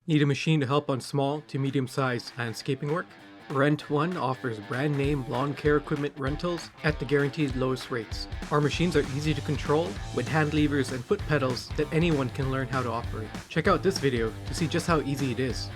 Need a machine to help on small to medium-sized landscaping work? Rent One offers brand name lawn care equipment rentals at the guaranteed lowest rates. Our machines are easy to control with hand levers and foot pedals that anyone can learn how to operate. Check out this video to see just how easy it is.